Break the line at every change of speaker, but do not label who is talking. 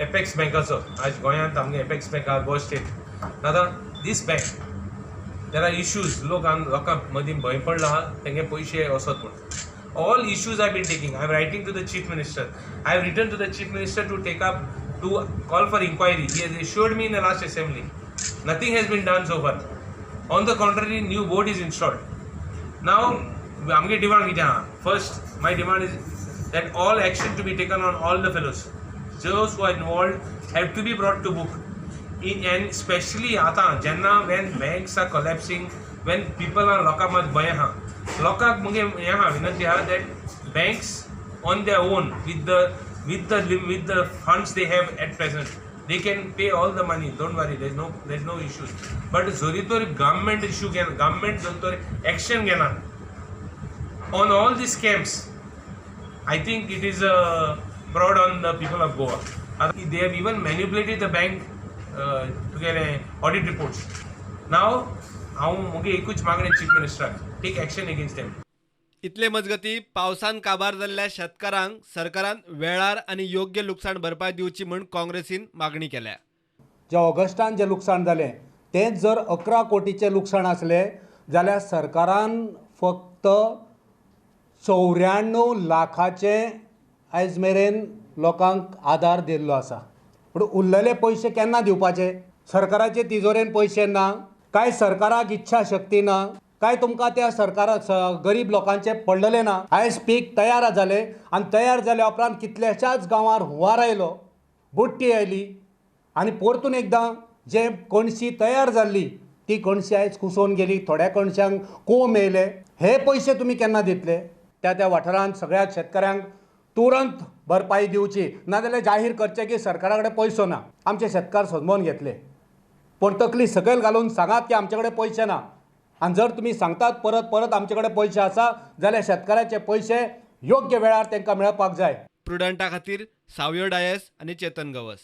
Apex बँकाचो आज गोंयांत आमगे एपेक्स बँक आहा गोवा स्टेट. दादा दीस बँक देर आर इश्यूज लोकांक मदीं भंय पडलो आहा तेंगे पयशे वसत म्हूण. All issues I've been taking. I'm writing to the Chief Minister. I've written to the Chief Minister to call for inquiry. He has assured me in the last assembly. Nothing has been done so far. On the contrary, new board is installed. Now, amge demand kiti ha. First, my demand is that all action to be taken on all the fellows. Those who are involved have to be brought to book. And especially when banks are collapsing, when people are locked up by लोकांक मुगे हे हा विनंती आहा that banks on their own with the funds they have at present they can pay all the money. Don't worry, there's no issues. But zoritor government issue government zoritor action घेना on all these scams. I think it is a fraud on the people of Goa. They have even manipulated the bank to get audit reports. Now हांव मुगे एकूच मागणी chief मिनिस्टराक take action against them.
इतले मजगती पावसान काबार जाल्ल्या शेतकारांक सरकारान वेळार आनी योग्य लुकसाण भरपाय दिवची म्हूण काँग्रेसीन मागणी केल्या.
जे ऑगस्टान जे लुकसाण जालें तें जर 11 कोटीचें लुकसाण आसलें जाल्यार सरकारान फक्त 94 लाखाचें आयज मेरेन लोकांक आदार दिल्लो आसा. पूण उरलेले पयशे केन्ना दिवपाचे? सरकाराचे तिजोरेन पयशे ना काय सरकाराक इच्छा शक्ती ना काय तुमकां त्या सरकाराक गरीब लोकांचे पडलेले ना. आयज पीक तयार जाले आनी तयार जाल्या उपरांत कितल्याशाच गांवांत हुंवार आयलो, बुट्टी आयली आनी परतून एकदां जे कणशी तयार जाल्ली ती कणशी आयज कुसोवन गेली. थोड्या कणशांक कोंब येयले. हे पयशे तुमी केन्ना दितले? त्या वाठारांत सगळ्या शेतकऱ्यांक तुरंत भरपाई दिवची, नाजाल्यार जाहीर करचें की सरकारा कडेन पयसो ना. आमचे शेतकार समजून घेतले. पण तकली सकयल घालून सांगात की आमचे कडेन पयशे ना. आनी जर तुमी सांगतात परत परत आमचे कडेन पयशे आसा जाल्यार शेतकाराचे पयशे योग्य वेळार तांकां मेळपाक जाय.
प्रुडंटा खातीर सावयो डायस आनी चेतन गवस.